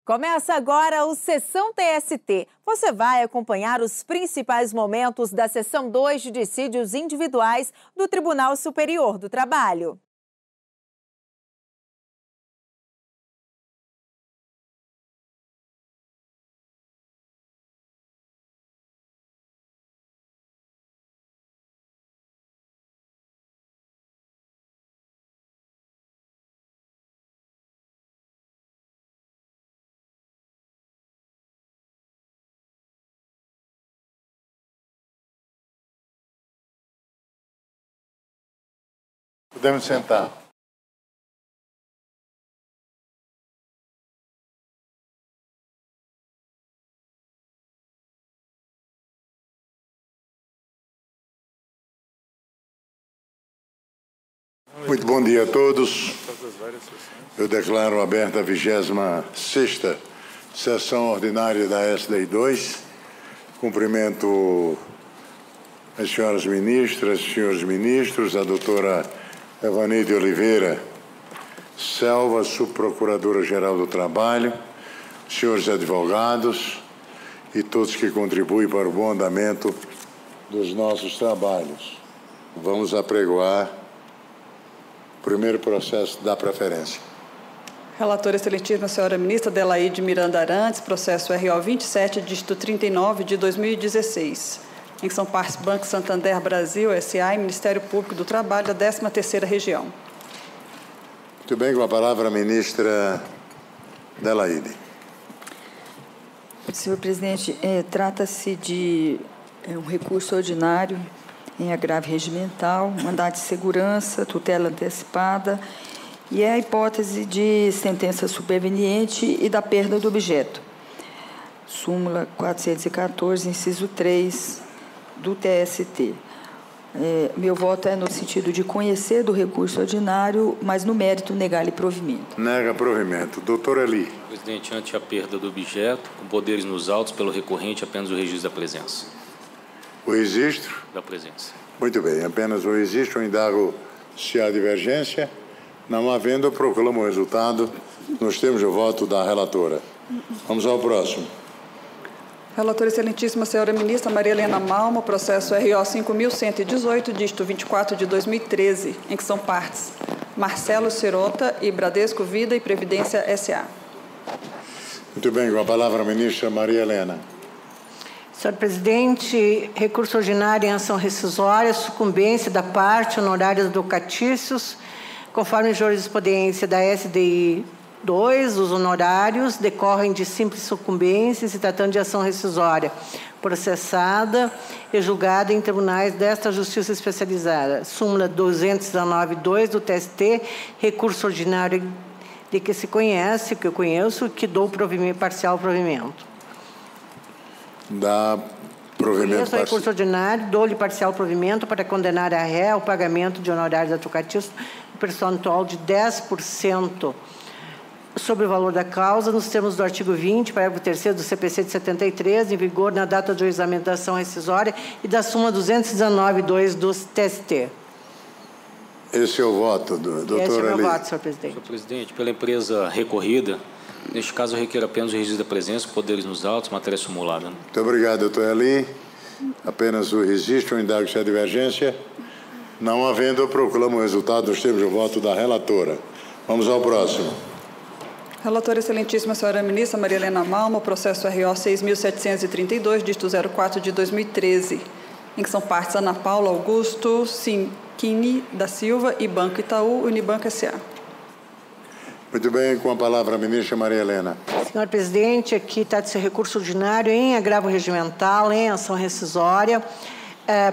Começa agora o Sessão TST. Você vai acompanhar os principais momentos da Seção 2 de dissídios individuais do Tribunal Superior do Trabalho. Podemos sentar. Muito bom dia a todos. Eu declaro aberta a 26ª sessão ordinária da SDI 2. Cumprimento as senhoras ministras, senhores ministros, a doutora Evanide Oliveira Selva, subprocuradora-geral do Trabalho, senhores advogados e todos que contribuem para o bom andamento dos nossos trabalhos. Vamos apregoar o primeiro processo da preferência. Relatora excelentíssima, senhora ministra Adelaide Miranda Arantes, processo RO 27, dígito 39 de 2016. Em que são partes Banco Santander Brasil, S.A. e Ministério Público do Trabalho, da 13ª Região. Muito bem, com a palavra a ministra Adelaide. Senhor presidente, trata-se de um recurso ordinário em agravo regimental, mandado de segurança, tutela antecipada, e é a hipótese de sentença superveniente e da perda do objeto. Súmula 414, inciso 3, do TST. Meu voto é no sentido de conhecer do recurso ordinário, mas no mérito negar-lhe provimento. Nega provimento. Doutor Eli. Presidente, ante a perda do objeto, com poderes nos autos pelo recorrente, apenas o registro da presença. O registro? Da presença. Muito bem, apenas o registro. Eu indago se há divergência. Não havendo, eu proclamo o resultado. Nós temos o voto da relatora. Vamos ao próximo. Relatora excelentíssima, senhora ministra Maria Helena Malmo, processo RO 5.118, dígito 24 de 2013, em que são partes Marcelo Sirota e Bradesco Vida e Previdência S.A. Muito bem, com a palavra a ministra Maria Helena. Senhor presidente, recurso ordinário em ação rescisória, sucumbência da parte, honorários advocatícios, conforme jurisprudência da SDI 2, os honorários decorrem de simples sucumbência, se tratando de ação rescisória, processada e julgada em tribunais desta Justiça Especializada. Súmula 219.2 do TST, recurso ordinário de que se conhece, que eu conheço, que dou provimento, parcial provimento. Dá provimento parcial. Recurso ordinário, dou-lhe parcial provimento para condenar a ré ao pagamento de honorários advocatícios no percentual de 10% sobre o valor da causa, nos termos do artigo 20, parágrafo 3º do CPC de 73, em vigor na data do juizamento da ação rescisória e da súmula 219.2 do TST. Esse é o voto do doutor Esse é o meu Eli. voto, senhor presidente. Senhor presidente, pela empresa recorrida, neste caso eu requero apenas o registro da presença, poderes nos autos, matéria simulada. Muito obrigado, doutor Eli. Apenas o registro, eu indago se há divergência. Não havendo, eu proclamo o resultado dos termos de voto da relatora. Vamos ao próximo. Relatora excelentíssima, senhora ministra Maria Helena Malmo, processo RO 6.732, dígito 04 de 2013, em que são partes Ana Paula Augusto Sinquini da Silva e Banco Itaú, Unibanco S.A. Muito bem, com a palavra a ministra Maria Helena. Senhor presidente, aqui está de ser recurso ordinário em agravo regimental, em ação rescisória,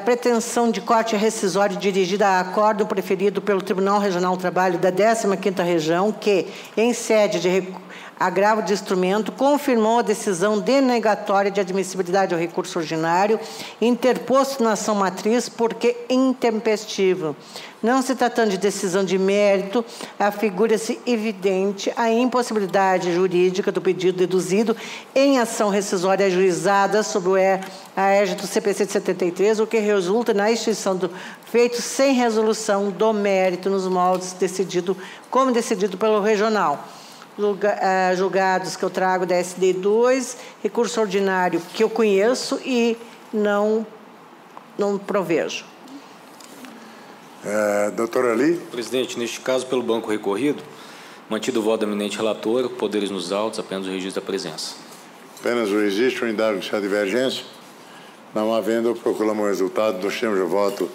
pretensão de corte rescisório dirigida a acordo preferido pelo Tribunal Regional do Trabalho da 15ª Região, que, em sede de agravo de instrumento, confirmou a decisão denegatória de admissibilidade ao recurso ordinário, interposto na ação matriz porque intempestivo. Não se tratando de decisão de mérito, afigura-se evidente a impossibilidade jurídica do pedido deduzido em ação rescisória ajuizada sob a égide do CPC de 73, o que resulta na extinção do feito sem resolução do mérito nos moldes decidido pelo regional. julgados que eu trago da SD2, recurso ordinário que eu conheço e não provejo. Doutora Ali. Presidente, neste caso, pelo banco recorrido, mantido o voto da eminente relatora, poderes nos autos, apenas o registro da presença. Apenas o registro, indago se há divergência. Não havendo, proclamo o resultado dos termos de voto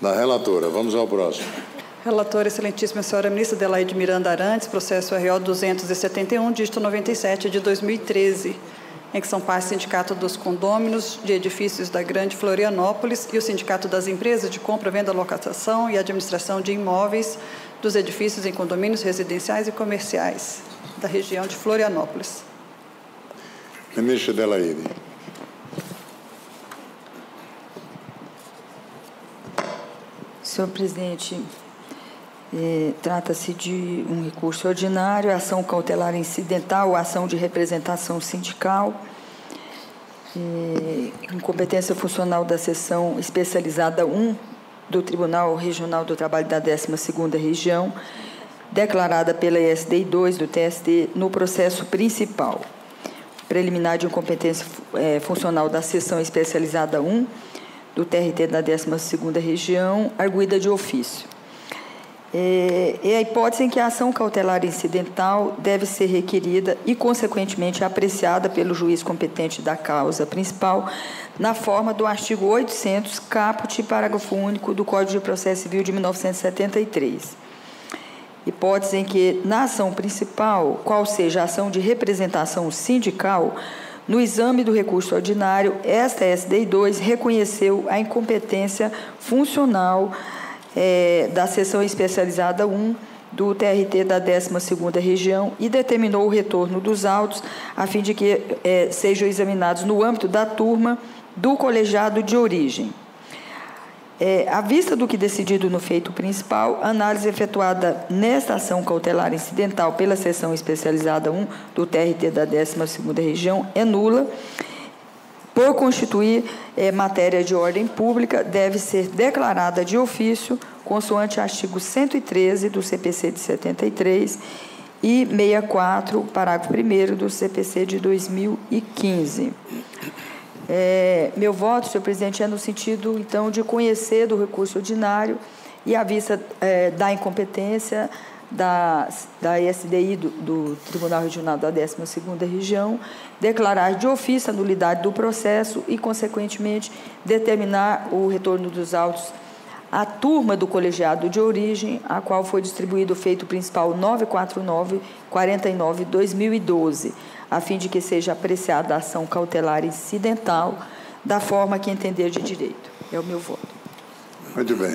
da relatora. Vamos ao próximo. Relatora, excelentíssima senhora ministra Adelaide Miranda Arantes, processo RO 271, dígito 97, de 2013, em que são partes o Sindicato dos Condôminos de Edifícios da Grande Florianópolis e o Sindicato das Empresas de Compra, Venda, Locação e Administração de Imóveis dos Edifícios em Condomínios Residenciais e Comerciais da região de Florianópolis. Ministra Adelaide. Senhor presidente, trata-se de um recurso ordinário, ação cautelar incidental, ação de representação sindical, incompetência funcional da seção especializada 1 do Tribunal Regional do Trabalho da 12ª Região, declarada pela SD2 do TST no processo principal. Preliminar de incompetência funcional da seção especializada 1 do TRT da 12ª Região, arguida de ofício. E a hipótese em que a ação cautelar incidental deve ser requerida e, consequentemente, apreciada pelo juiz competente da causa principal na forma do artigo 800, caput, parágrafo único do Código de Processo Civil de 1973. Hipótese em que, na ação principal, qual seja a ação de representação sindical, no exame do recurso ordinário, esta SD2 reconheceu a incompetência funcional da seção especializada 1 do TRT da 12ª Região e determinou o retorno dos autos a fim de que sejam examinados no âmbito da turma do colegiado de origem. À vista do que decidido no feito principal, a análise efetuada nesta ação cautelar incidental pela seção especializada 1 do TRT da 12ª Região é nula. Por constituir matéria de ordem pública, deve ser declarada de ofício, consoante artigo 113 do CPC de 73 e 64, parágrafo 1º do CPC de 2015. Meu voto, senhor presidente, é no sentido, então, de conhecer do recurso ordinário e, à vista da incompetência da SDI do Tribunal Regional da 12ª Região, declarar de ofício a nulidade do processo e, consequentemente, determinar o retorno dos autos à turma do colegiado de origem, a qual foi distribuído o feito principal 949-49-2012, a fim de que seja apreciada a ação cautelar incidental da forma que entender de direito. É o meu voto. Muito bem.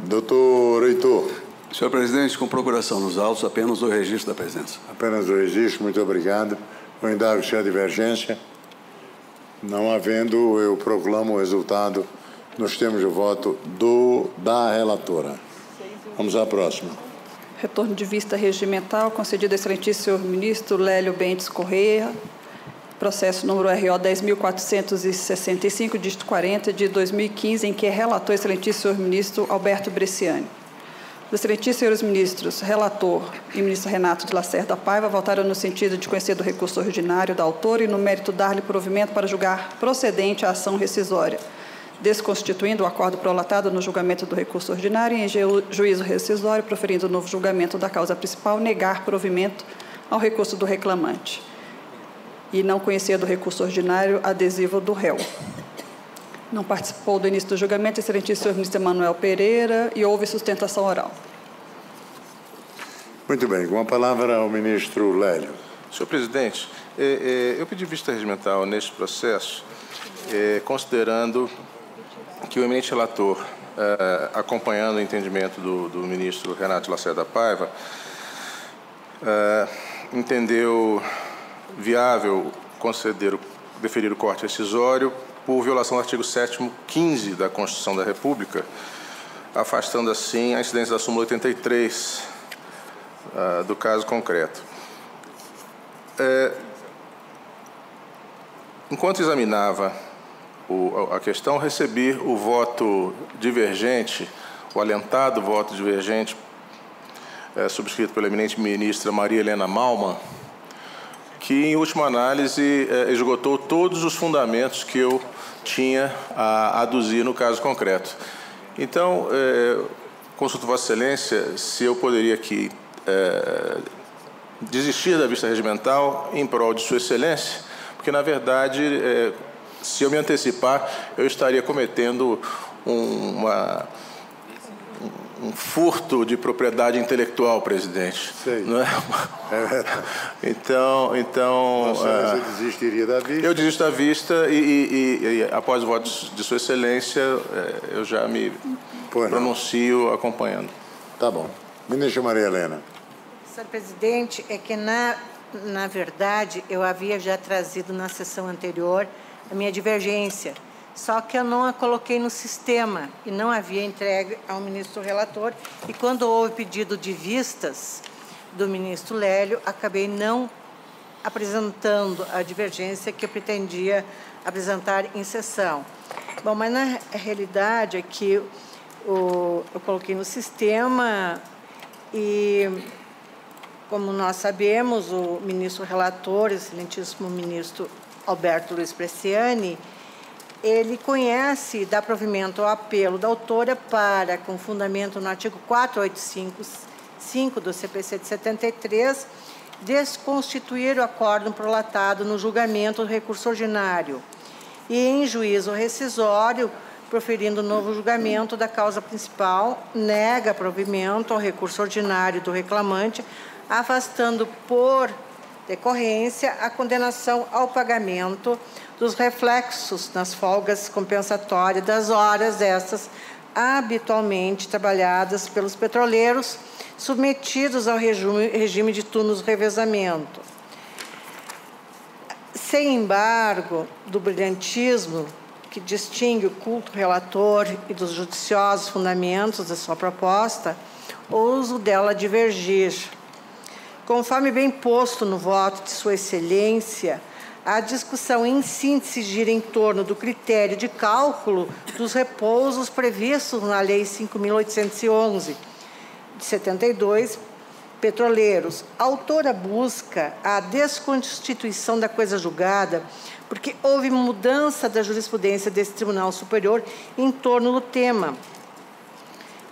Doutor Heitor. Senhor presidente, com procuração nos autos, apenas o registro da presença. Apenas o registro, muito obrigado. O indago se há divergência. Não havendo, eu proclamo o resultado nos termos de voto da relatora. Vamos à próxima. Retorno de vista regimental, concedido ao excelentíssimo senhor ministro Lélio Bentes Correia, processo número RO 10.465, dígito 40, de 2015, em que é relator o excelentíssimo senhor ministro Alberto Bresciani. Os excelentíssimos senhores ministros, relator e ministro Renato de Lacerda Paiva, votaram no sentido de conhecer do recurso ordinário da autora e, no mérito, dar-lhe provimento para julgar procedente a ação rescisória, desconstituindo o acordo prolatado no julgamento do recurso ordinário e, em juízo rescisório, proferindo o novo julgamento da causa principal, negar provimento ao recurso do reclamante e não conhecer do recurso ordinário adesivo do réu. Não participou do início do julgamento, excelentíssimo senhor ministro Emanuel Pereira, e houve sustentação oral. Muito bem. Com a palavra ao ministro Lélio. Senhor presidente, eu pedi vista regimental neste processo, considerando que o eminente relator, acompanhando o entendimento do ministro Renato de Lacerda Paiva, entendeu viável deferir o corte rescisório por violação do artigo 7º, 15 da Constituição da República, afastando assim a incidência da súmula 83 do caso concreto. Enquanto examinava a questão, recebi o voto divergente, o alentado voto divergente subscrito pela eminente ministra Maria Helena Malman, que, em última análise, esgotou todos os fundamentos que eu tinha a aduzir no caso concreto. Então, consulto Vossa Excelência se eu poderia aqui desistir da vista regimental em prol de Sua Excelência, porque, na verdade, se eu me antecipar, eu estaria cometendo um furto de propriedade intelectual, presidente. Sei. Não é? É verdade. Então, você desistiria da vista? Eu desisto da vista e após o voto de Sua Excelência, eu já me pronuncio acompanhando. Tá bom. Ministra Maria Helena. Senhor presidente, é que, na verdade, eu havia já trazido na sessão anterior a minha divergência, só que eu não a coloquei no sistema e não havia entregue ao ministro relator. E quando houve pedido de vistas do ministro Lélio, acabei não apresentando a divergência que eu pretendia apresentar em sessão. Bom, mas na realidade é que eu coloquei no sistema e, como nós sabemos, o ministro relator, excelentíssimo ministro Alberto Luiz Bresciani, ele conhece e dá provimento ao apelo da autora para, com fundamento no artigo 485 do CPC de 73, desconstituir o acórdão prolatado no julgamento do recurso ordinário e, em juízo rescisório, proferindo novo julgamento da causa principal, nega provimento ao recurso ordinário do reclamante, afastando por decorrência a condenação ao pagamento dos reflexos nas folgas compensatórias das horas estas habitualmente trabalhadas pelos petroleiros submetidos ao regime de turnos revezamento. Sem embargo, do brilhantismo que distingue o culto relator e dos judiciosos fundamentos da sua proposta, ouso dela divergir. Conforme bem posto no voto de Sua Excelência, a discussão em síntese gira em torno do critério de cálculo dos repousos previstos na Lei 5.811, de 72, petroleiros. A autora busca a desconstituição da coisa julgada porque houve mudança da jurisprudência desse Tribunal Superior em torno do tema.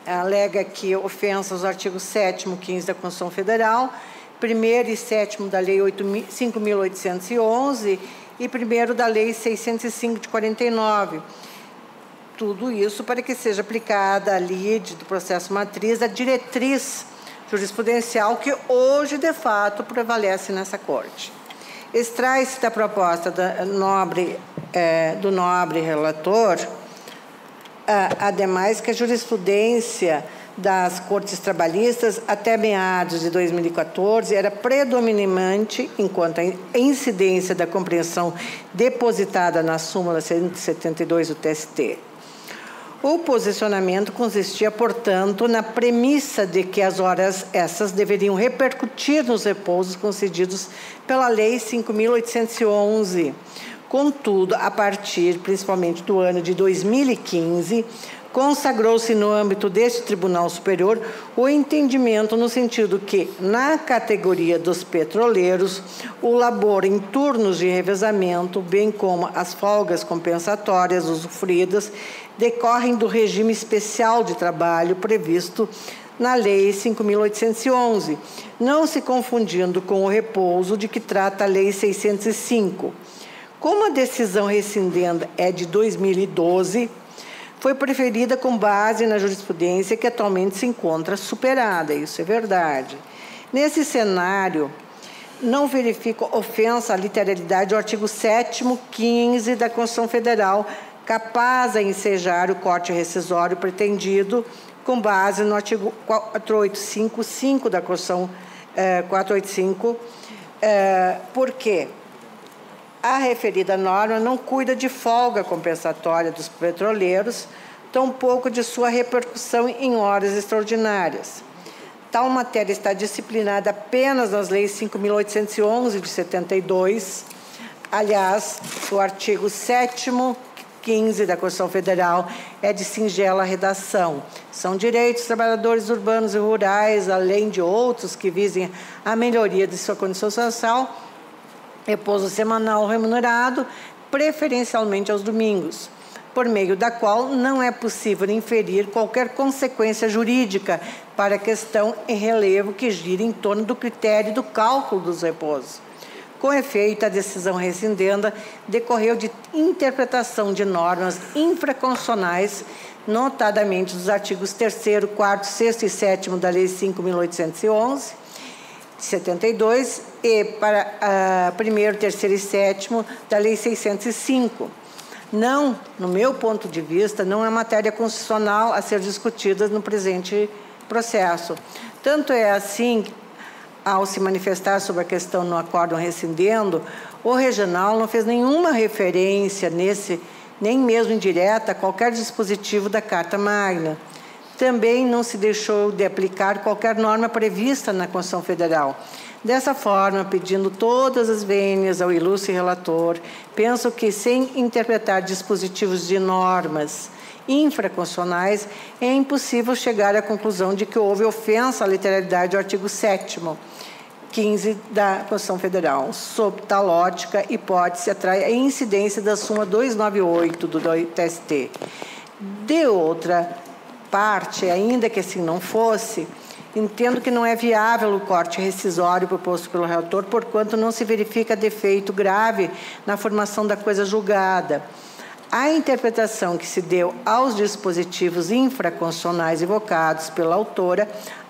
Alega que ofensa aos artigos 7º e 15 da Constituição Federal, 1º e 7º da Lei 5.811 e 1º da Lei 605 de 49. Tudo isso para que seja aplicada a lide do processo matriz, a diretriz jurisprudencial que hoje, de fato, prevalece nessa Corte. Extrai-se da proposta do nobre relator, ademais, que a jurisprudência das Cortes Trabalhistas até meados de 2014 era predominante enquanto a incidência da compreensão depositada na súmula 172 do TST. O posicionamento consistia, portanto, na premissa de que as horas essas deveriam repercutir nos repousos concedidos pela Lei 5.811. Contudo, a partir, principalmente, do ano de 2015, consagrou-se no âmbito deste Tribunal Superior o entendimento no sentido que, na categoria dos petroleiros, o labor em turnos de revezamento, bem como as folgas compensatórias usufruídas, decorrem do regime especial de trabalho previsto na Lei 5.811, não se confundindo com o repouso de que trata a Lei 605. Como a decisão rescindenda é de 2012, foi preferida com base na jurisprudência que atualmente se encontra superada, isso é verdade. Nesse cenário, não verifico ofensa à literalidade do artigo 7º, 15 da Constituição Federal, capaz de ensejar o corte rescisório pretendido com base no artigo 485 da Constituição 485, porque a referida norma não cuida de folga compensatória dos petroleiros, tampouco de sua repercussão em horas extraordinárias. Tal matéria está disciplinada apenas nas leis 5.811 de 72, aliás, o artigo 7º, 15 da Constituição Federal é de singela redação. São direitos dos trabalhadores urbanos e rurais, além de outros que visem a melhoria de sua condição social, repouso semanal remunerado, preferencialmente aos domingos, por meio da qual não é possível inferir qualquer consequência jurídica para a questão em relevo que gira em torno do critério do cálculo dos repousos. Com efeito, a decisão rescindenda decorreu de interpretação de normas infraconstitucionais, notadamente dos artigos 3º, 4º, 6º e 7º da Lei 5.811, de 72, e para 1º, 3º e 7º da Lei 605. Não, no meu ponto de vista, não é matéria constitucional a ser discutida no presente processo. Tanto é assim, ao se manifestar sobre a questão no acórdão rescindendo, o regional não fez nenhuma referência nem mesmo indireta, a qualquer dispositivo da Carta Magna. Também não se deixou de aplicar qualquer norma prevista na Constituição Federal. Dessa forma, pedindo todas as vênias ao ilustre relator, penso que, sem interpretar dispositivos de normas infraconstitucionais, é impossível chegar à conclusão de que houve ofensa à literalidade do artigo 7º, 15 da Constituição Federal. Sob tal ótica, hipótese atrai a incidência da súmula 298 do TST. De outra parte, ainda que assim não fosse, entendo que não é viável o corte rescisório proposto pelo relator, porquanto não se verifica defeito grave na formação da coisa julgada. A interpretação que se deu aos dispositivos infraconstitucionais evocados pela autora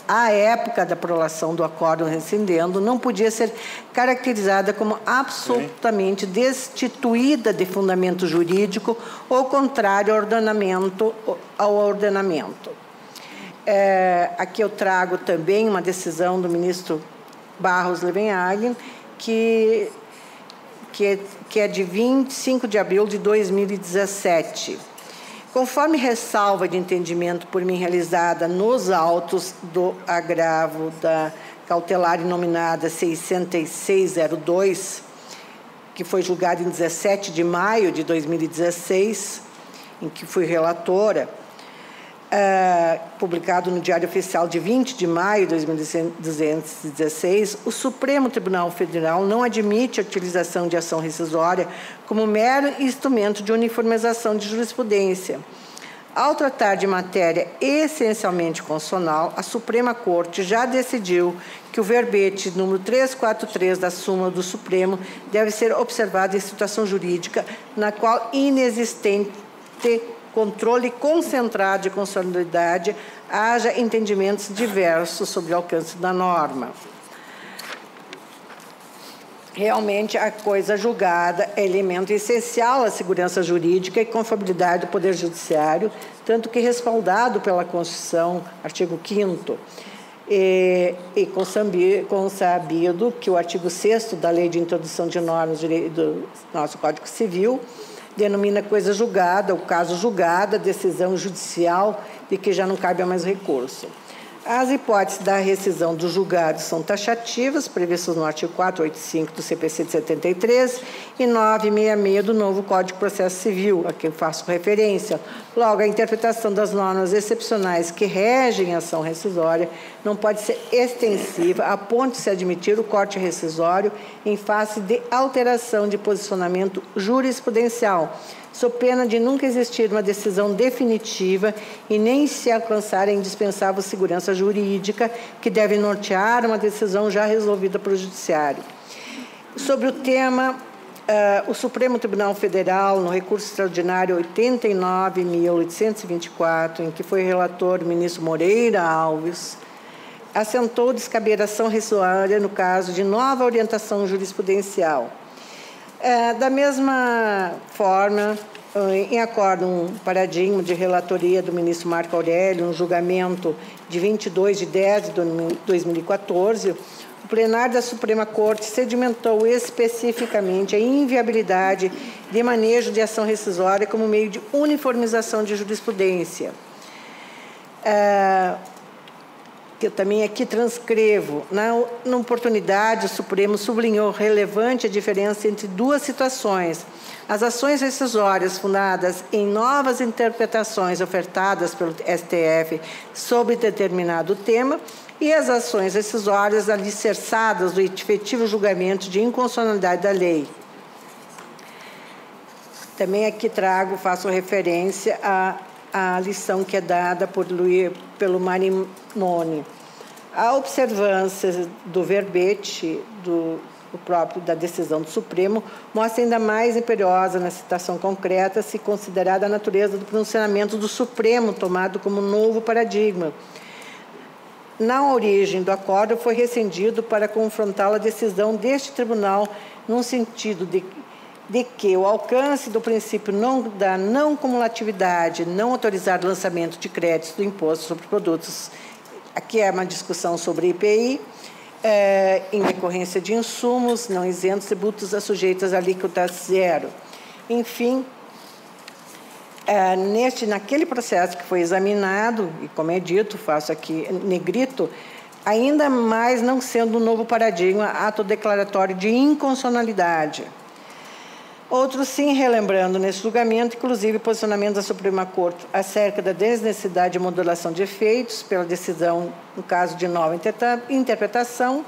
à época da prolação do acórdão rescindendo não podia ser caracterizada como absolutamente destituída de fundamento jurídico ou contrário ao ordenamento. Aqui eu trago também uma decisão do ministro Barros Levenhagen, que é de 25 de abril de 2017. Conforme ressalva de entendimento por mim realizada nos autos do agravo da cautelar inominada 6602, que foi julgada em 17 de maio de 2016, em que fui relatora, publicado no Diário Oficial de 20 de maio de 2016, o Supremo Tribunal Federal não admite a utilização de ação rescisória como mero instrumento de uniformização de jurisprudência. Ao tratar de matéria essencialmente constitucional, a Suprema Corte já decidiu que o verbete número 343 da súmula do Supremo deve ser observado em situação jurídica na qual inexistente controle concentrado de constitucionalidade, haja entendimentos diversos sobre o alcance da norma. Realmente, a coisa julgada é elemento essencial à segurança jurídica e confiabilidade do Poder Judiciário, tanto que respaldado pela Constituição, artigo 5º, e consabido que o artigo 6º da Lei de Introdução de Normas do nosso Código Civil denomina coisa julgada, o caso julgado, a decisão judicial de que já não cabe mais recurso. As hipóteses da rescisão do julgado são taxativas, previstas no artigo 485 do CPC de 73 e 966 do novo Código de Processo Civil, a que eu faço referência. Logo, a interpretação das normas excepcionais que regem a ação rescisória não pode ser extensiva a ponto de se admitir o corte rescisório em face de alteração de posicionamento jurisprudencial, sob pena de nunca existir uma decisão definitiva e nem se alcançar a indispensável segurança jurídica que deve nortear uma decisão já resolvida pelo Judiciário. Sobre o tema, o Supremo Tribunal Federal, no recurso extraordinário 89.824, em que foi relator o ministro Moreira Alves, assentou descaberação rescisória no caso de nova orientação jurisprudencial. Da mesma forma, em acordo um paradigma de relatoria do ministro Marco Aurélio, um julgamento de 22 de 10 de 2014, o plenário da Suprema Corte sedimentou especificamente a inviabilidade de manejo de ação rescisória como meio de uniformização de jurisprudência. que eu também aqui transcrevo. Na oportunidade, o Supremo sublinhou relevante a diferença entre duas situações: as ações rescisórias fundadas em novas interpretações ofertadas pelo STF sobre determinado tema e as ações rescisórias alicerçadas do efetivo julgamento de inconstitucionalidade da lei. Também aqui faço referência à lição que é dada pelo Marinoni. A observância do verbete da decisão do Supremo mostra ainda mais imperiosa na citação concreta, se considerada a natureza do pronunciamento do Supremo tomado como novo paradigma. Na origem do acordo, foi rescindido para confrontá-la a decisão deste tribunal, num sentido de que o alcance do princípio da não cumulatividade, não autorizar o lançamento de créditos do imposto sobre produtos, aqui é uma discussão sobre IPI, em decorrência de insumos não isentos, tributos sujeitos à alíquota zero. Enfim, naquele processo que foi examinado, e como é dito, faço aqui negrito, ainda mais não sendo um novo paradigma, ato declaratório de inconstitucionalidade. Outros, sim, relembrando nesse julgamento, inclusive, posicionamento da Suprema Corte acerca da desnecessidade de modulação de efeitos pela decisão, no caso de nova interpretação.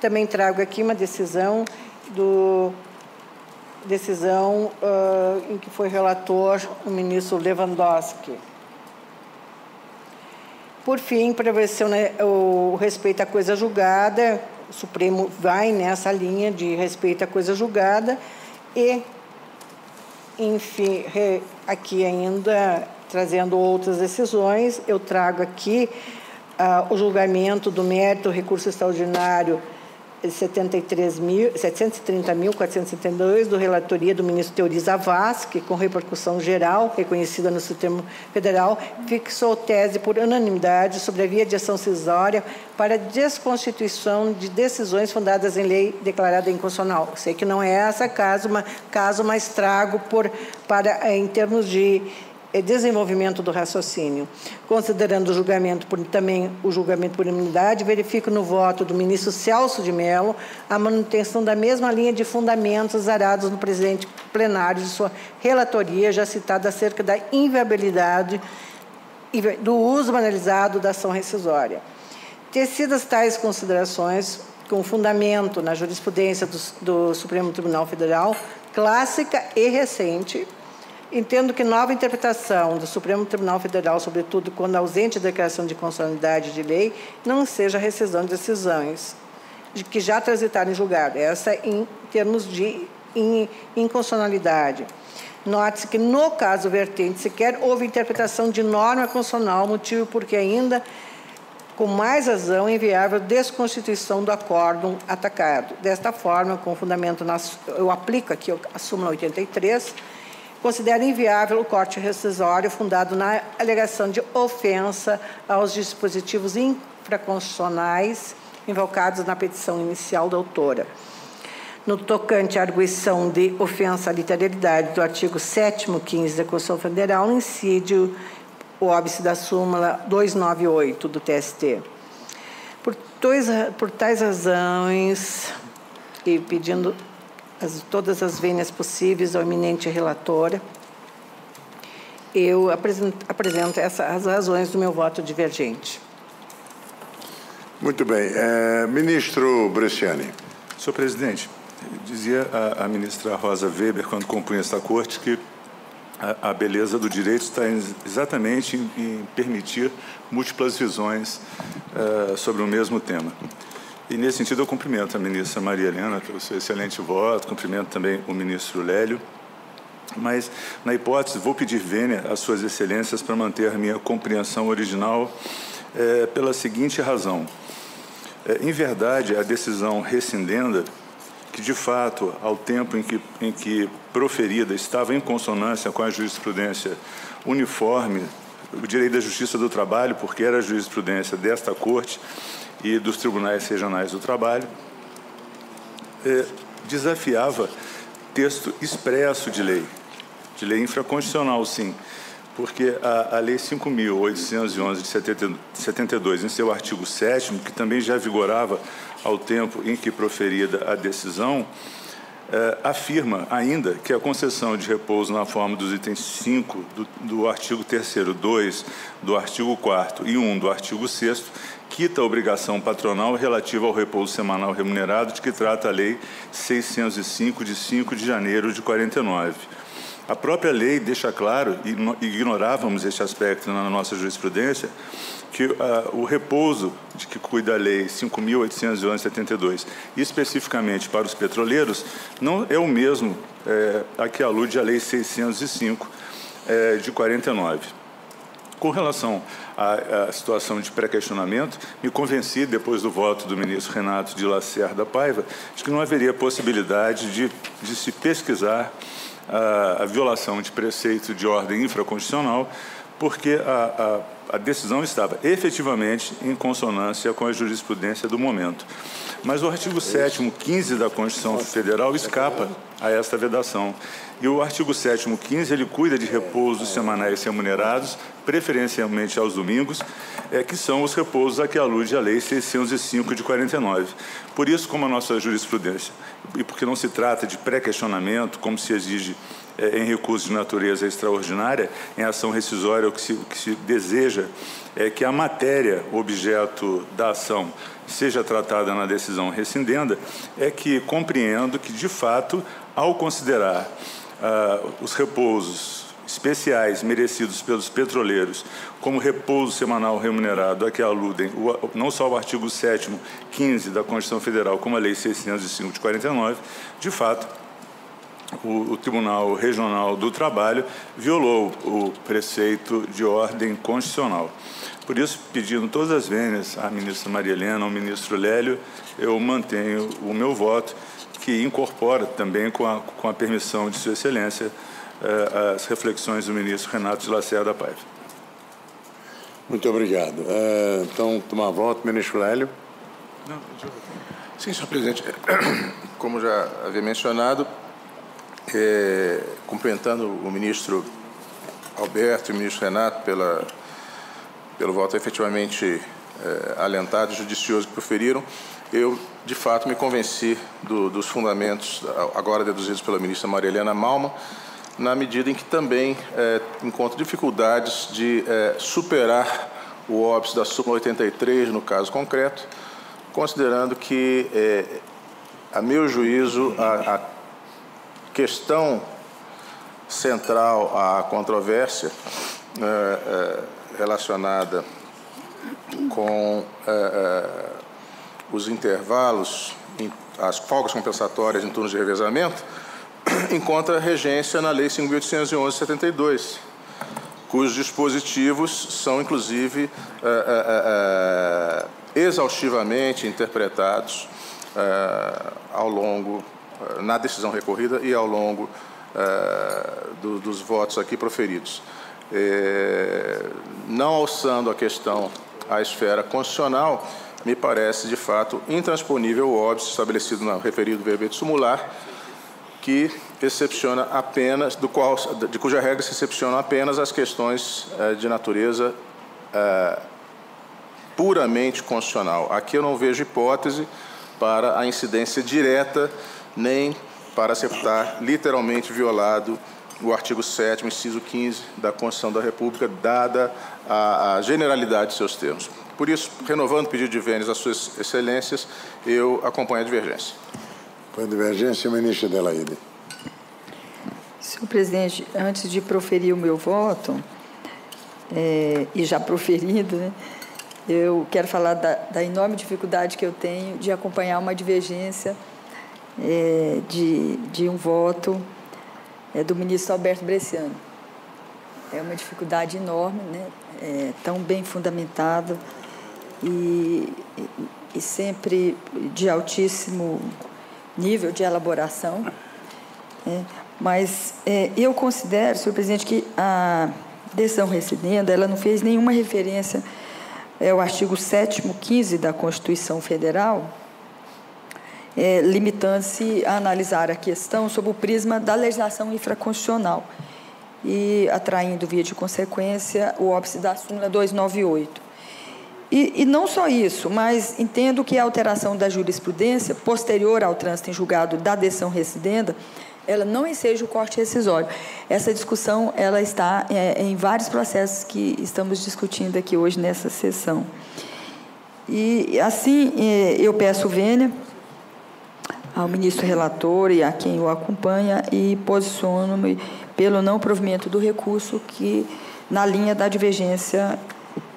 Também trago aqui uma decisão em que foi relator o ministro Lewandowski. Por fim, prevaleceu o respeito à coisa julgada, o Supremo vai nessa linha de respeito à coisa julgada. E, enfim, aqui ainda, trazendo outras decisões, eu trago aqui o julgamento do mérito recurso extraordinário 730.472, do relatoria do ministro Teori Zavascki, que, com repercussão geral, reconhecida no Supremo Federal, fixou tese por unanimidade sobre a via de ação cisória para desconstituição de decisões fundadas em lei declarada inconstitucional. Sei que não é esse caso, mas trago em termos de desenvolvimento do raciocínio. Considerando o julgamento por unanimidade, verifico no voto do ministro Celso de Mello a manutenção da mesma linha de fundamentos arados no presente plenário de sua relatoria, já citada acerca da inviabilidade do uso banalizado da ação rescisória. Tecidas tais considerações, com fundamento na jurisprudência do Supremo Tribunal Federal, clássica e recente, entendo que nova interpretação do Supremo Tribunal Federal, sobretudo quando ausente a declaração de constitucionalidade de lei, não seja rescisão de decisões de que já transitaram em julgado. Essa em termos de inconstitucionalidade. Note-se que, no caso vertente, sequer houve interpretação de norma constitucional, motivo porque ainda, com mais razão, é inviável a desconstituição do acórdão atacado. Desta forma, com fundamento eu aplico aqui a súmula 83, considera inviável o corte rescisório fundado na alegação de ofensa aos dispositivos infraconstitucionais invocados na petição inicial da autora. No tocante à arguição de ofensa à literalidade do artigo 7º, 15 da Constituição Federal, incide o óbice da súmula 298 do TST. Por tais razões, e pedindo todas as vênias possíveis ao eminente relatora, eu apresento essas razões do meu voto divergente. Muito bem. Ministro Bresciani. Senhor presidente, dizia a ministra Rosa Weber, quando compunha esta corte, que a beleza do direito está exatamente em permitir múltiplas visões sobre o mesmo tema. E, nesse sentido, eu cumprimento a ministra Maria Helena pelo seu excelente voto, cumprimento também o ministro Lélio, mas, na hipótese, vou pedir vênia às suas excelências para manter a minha compreensão original pela seguinte razão. Em verdade, a decisão rescindenda, que, de fato, ao tempo em que proferida, estava em consonância com a jurisprudência uniforme, o direito da justiça do trabalho, porque era a jurisprudência desta Corte e dos tribunais regionais do trabalho, desafiava texto expresso de lei infraconstitucional, sim, porque a Lei 5.811 de 72, em seu artigo 7º, que também já vigorava ao tempo em que proferida a decisão, afirma ainda que a concessão de repouso na forma dos itens 5 do artigo 3º, 2 do artigo 4º e 1 do artigo 6º quita a obrigação patronal relativa ao repouso semanal remunerado de que trata a Lei 605, de 5 de janeiro de 49. A própria lei deixa claro, e ignorávamos este aspecto na nossa jurisprudência, que o repouso de que cuida a Lei 5.811 de 72, e especificamente para os petroleiros, não é o mesmo a que alude a Lei 605 de 49. Com relação à situação de pré-questionamento, me convenci, depois do voto do ministro Renato de Lacerda Paiva, de que não haveria possibilidade de se pesquisar a violação de preceito de ordem infraconstitucional, porque a decisão estava efetivamente em consonância com a jurisprudência do momento. Mas o artigo 7º, 15 da Constituição Federal escapa a esta vedação. E o artigo 7º, 15, ele cuida de repousos semanais remunerados, preferencialmente aos domingos, que são os repousos a que alude a Lei 605 de 49. Por isso, como a nossa jurisprudência, e porque não se trata de pré-questionamento, como se exige em recurso de natureza extraordinária, em ação rescisória, o que se deseja é que a matéria objeto da ação seja tratada na decisão rescindenda, é que compreendo que, de fato, ao considerar os repousos especiais merecidos pelos petroleiros como repouso semanal remunerado a que aludem não só o artigo 7º, 15 da Constituição Federal, como a Lei 605 de 49, de fato, o Tribunal Regional do Trabalho violou o preceito de ordem constitucional. Por isso, pedindo todas as vênias à ministra Maria Helena, ao ministro Lélio, eu mantenho o meu voto, que incorpora também, com a permissão de Sua Excelência, as reflexões do ministro Renato de Lacerda Paiva. Muito obrigado. Então, tomar voto, ministro Lélio. Sim, senhor presidente. Como já havia mencionado, cumprimentando o ministro Alberto e o ministro Renato pelo voto efetivamente alentado e judicioso que proferiram, eu, de fato, me convenci dos fundamentos, agora deduzidos pela ministra Maria Helena Malma, na medida em que também encontro dificuldades de superar o óbice da súmula 83, no caso concreto, considerando que, a meu juízo, a questão central à controvérsia relacionada com os intervalos, as folgas compensatórias em turnos de revezamento, encontra regência na Lei 5.811 de 72, cujos dispositivos são, inclusive, exaustivamente interpretados ao longo, na decisão recorrida e ao longo dos votos aqui proferidos. Não alçando a questão à esfera constitucional, me parece, de fato, intransponível o óbice estabelecido no referido verbete sumular, que excepciona apenas, de cuja regra se excepcionam apenas as questões de natureza puramente constitucional. Aqui eu não vejo hipótese para a incidência direta, nem para se estar literalmente violado o artigo 7º, inciso 15 da Constituição da República, dada a generalidade de seus termos. Por isso, renovando o pedido de vênias às suas excelências, eu acompanho a divergência. Com a divergência, ministra Adelaide. Senhor presidente, antes de proferir o meu voto, e já proferido, né, eu quero falar da enorme dificuldade que eu tenho de acompanhar uma divergência de um voto do ministro Alberto Bresciano. É uma dificuldade enorme, né, tão bem fundamentado e sempre de altíssimo nível de elaboração. Mas eu considero, senhor presidente, que a decisão rescindenda, ela não fez nenhuma referência ao artigo 7º, 15 da Constituição Federal, limitando-se a analisar a questão sob o prisma da legislação infraconstitucional. e atraindo, via de consequência, o óbice da súmula 298. E não só isso, mas entendo que a alteração da jurisprudência posterior ao trânsito em julgado da decisão recidenda, ela não enseja o corte rescisório. Essa discussão ela está em vários processos que estamos discutindo aqui hoje nessa sessão. E, assim, eu peço vênia ao ministro relator e a quem o acompanha e posiciono-me pelo não provimento do recurso que na linha da divergência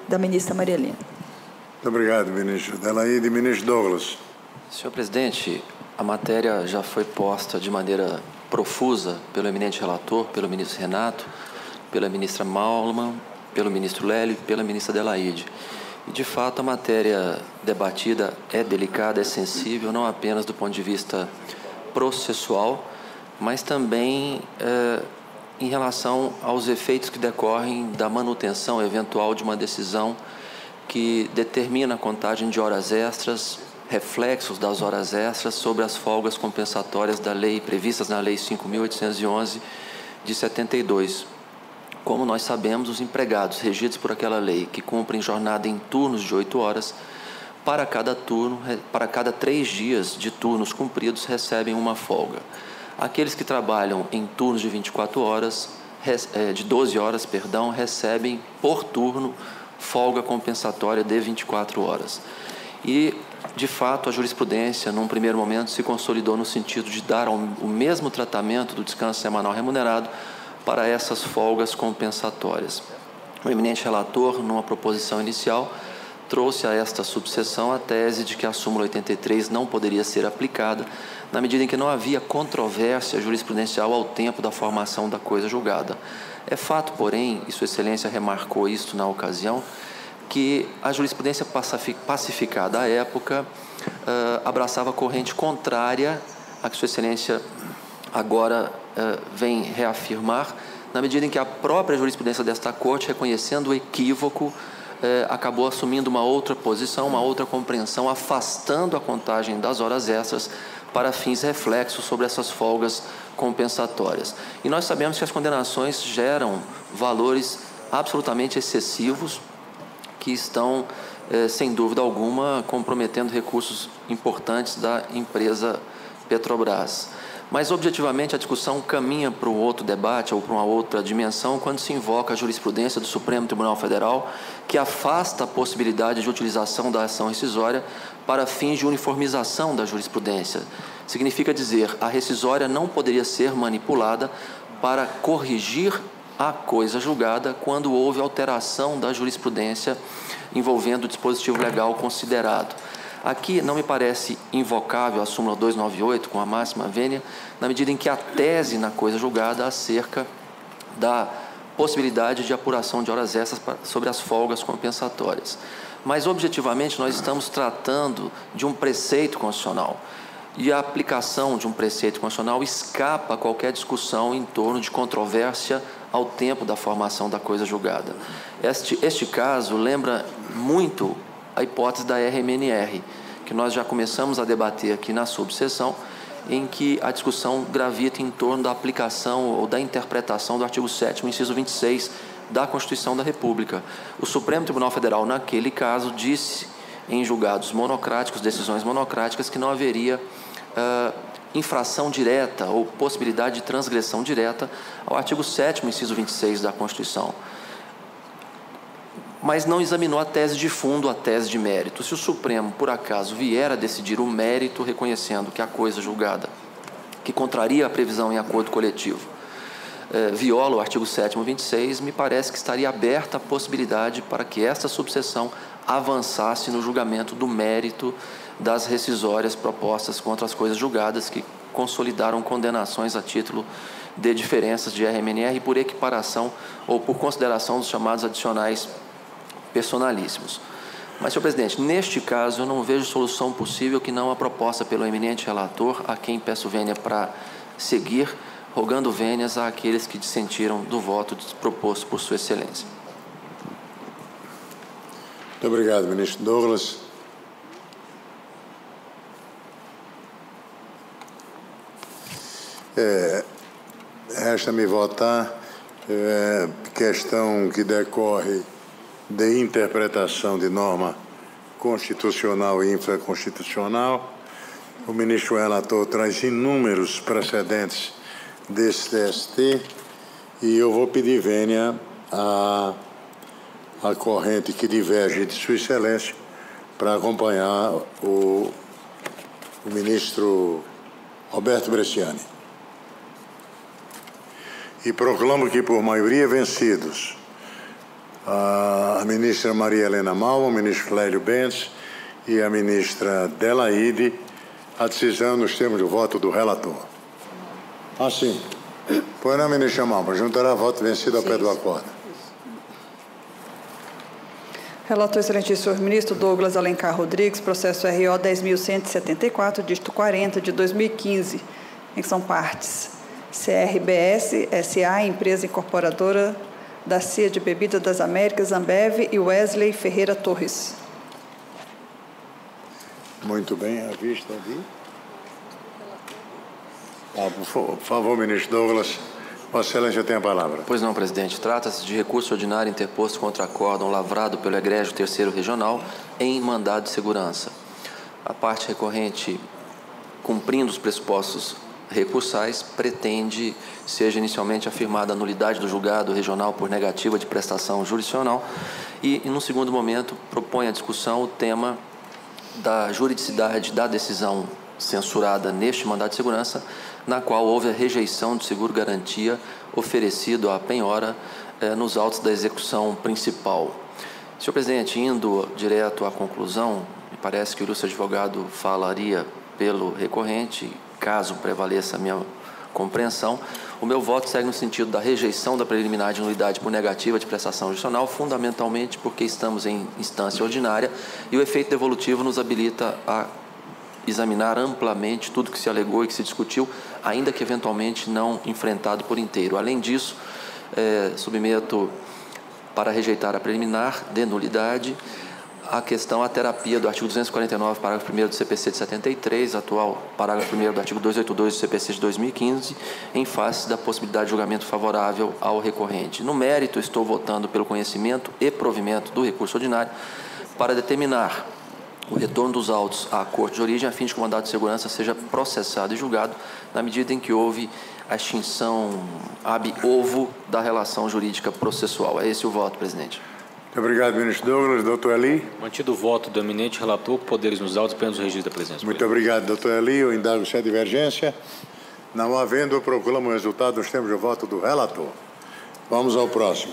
da ministra Maria Helena. Muito obrigado, ministro. Delaide, ministro Douglas. Senhor presidente, a matéria já foi posta de maneira profusa pelo eminente relator, pelo ministro Renato, pela ministra Malman, pelo ministro Lélio e pela ministra Delaide. E, de fato, a matéria debatida é delicada, é sensível, não apenas do ponto de vista processual, mas também em relação aos efeitos que decorrem da manutenção eventual de uma decisão que determina a contagem de horas extras, reflexos das horas extras sobre as folgas compensatórias da lei, previstas na Lei 5.811 de 72. Como nós sabemos, os empregados regidos por aquela lei, que cumprem jornada em turnos de 8 horas, para cada turno, para cada 3 dias de turnos cumpridos, recebem uma folga. Aqueles que trabalham em turnos de 24 horas, de 12 horas, perdão, recebem por turno folga compensatória de 24 horas. E, de fato, a jurisprudência, num primeiro momento, se consolidou no sentido de dar o mesmo tratamento do descanso semanal remunerado para essas folgas compensatórias. O eminente relator, numa proposição inicial, trouxe a esta subseção a tese de que a súmula 83 não poderia ser aplicada, na medida em que não havia controvérsia jurisprudencial ao tempo da formação da coisa julgada. É fato, porém, e Sua Excelência remarcou isto na ocasião, que a jurisprudência pacificada à época abraçava a corrente contrária a que Sua Excelência agora vem reafirmar, na medida em que a própria jurisprudência desta Corte, reconhecendo o equívoco, acabou assumindo uma outra posição, uma outra compreensão, afastando a contagem das horas extras para fins reflexos sobre essas folgas compensatórias. E nós sabemos que as condenações geram valores absolutamente excessivos, que estão, sem dúvida alguma, comprometendo recursos importantes da empresa Petrobras. Mas, objetivamente, a discussão caminha para um outro debate ou para uma outra dimensão quando se invoca a jurisprudência do Supremo Tribunal Federal, que afasta a possibilidade de utilização da ação rescisória para fins de uniformização da jurisprudência. Significa dizer, a rescisória não poderia ser manipulada para corrigir a coisa julgada quando houve alteração da jurisprudência envolvendo o dispositivo legal considerado. Aqui não me parece invocável a súmula 298 com a máxima vênia, na medida em que a tese na coisa julgada acerca da possibilidade de apuração de horas extras sobre as folgas compensatórias. Mas, objetivamente, nós estamos tratando de um preceito constitucional. E a aplicação de um preceito constitucional escapa a qualquer discussão em torno de controvérsia ao tempo da formação da coisa julgada. Este caso lembra muito a hipótese da RMNR, que nós já começamos a debater aqui na subseção, em que a discussão gravita em torno da aplicação ou da interpretação do artigo 7º, inciso 26, da Constituição da República. O Supremo Tribunal Federal, naquele caso, disse em julgados monocráticos, decisões monocráticas, que não haveria infração direta ou possibilidade de transgressão direta ao artigo 7º, inciso 26 da Constituição. Mas não examinou a tese de fundo, a tese de mérito. Se o Supremo, por acaso, vier a decidir o mérito, reconhecendo que a coisa julgada, que contraria a previsão em acordo coletivo, viola o artigo 7º, 26, me parece que estaria aberta a possibilidade para que esta subseção avançasse no julgamento do mérito das rescisórias propostas contra as coisas julgadas, que consolidaram condenações a título de diferenças de RMNR por equiparação ou por consideração dos chamados adicionais personalíssimos. Mas, senhor presidente, neste caso eu não vejo solução possível que não a proposta pelo eminente relator, a quem peço vênia para seguir, rogando vênias àqueles que dissentiram do voto proposto por Sua Excelência. Muito obrigado, ministro Douglas. Resta-me votar questão que decorre de interpretação de norma constitucional e infraconstitucional. O ministro relator traz inúmeros precedentes desse TST e eu vou pedir vênia à corrente que diverge de Sua Excelência para acompanhar o ministro Roberto Bresciani. E proclamo que, por maioria, vencidos a ministra Maria Helena Malma, o ministro Lélio Bentes e a ministra Delaide, a decisão nos termos do voto do relator. Assim, pois não, ministra Malma, juntará voto vencido ao pé do acordo. Relator excelentíssimo senhor ministro Douglas Alencar Rodrigues, processo RO 10.174, dígito 40, de 2015, em que são partes CRBS, SA, empresa incorporadora da CIA de Bebidas das Américas, Ambev, e Wesley Ferreira Torres. Muito bem, à vista ali. Por favor, ministro Douglas, Vossa Excelência tem a palavra. Pois não, presidente. Trata-se de recurso ordinário interposto contra acórdão lavrado pelo Egrégio Terceiro Regional em mandado de segurança. A parte recorrente, cumprindo os pressupostos recursais, pretende seja inicialmente afirmada a nulidade do julgado regional por negativa de prestação jurisdicional e, num segundo momento, propõe à discussão o tema da juridicidade da decisão censurada neste mandado de segurança, na qual houve a rejeição de seguro-garantia oferecido à penhora nos autos da execução principal. Senhor presidente, indo direto à conclusão, me parece que o ilustre advogado falaria pelo recorrente, caso prevaleça a minha compreensão. O meu voto segue no sentido da rejeição da preliminar de nulidade por negativa de prestação jurisdicional, fundamentalmente porque estamos em instância ordinária e o efeito devolutivo nos habilita a examinar amplamente tudo que se alegou e que se discutiu, ainda que eventualmente não enfrentado por inteiro. Além disso, submeto para rejeitar a preliminar de nulidade a questão, a terapia do artigo 249, parágrafo 1º do CPC de 73, atual parágrafo 1º do artigo 282 do CPC de 2015, em face da possibilidade de julgamento favorável ao recorrente. No mérito, estou votando pelo conhecimento e provimento do recurso ordinário para determinar o retorno dos autos à Corte de Origem, a fim de que o mandado de segurança seja processado e julgado na medida em que houve a extinção ab ovo da relação jurídica processual. É esse o voto, presidente. Muito obrigado, ministro Douglas. Doutor Eli. Mantido o voto do eminente relator, poderes nos autos, apenas o registro da presença. Muito obrigado, doutor Eli. Eu indago sem divergência. Não havendo, eu proclamo o resultado nos termos do voto do relator. Vamos ao próximo.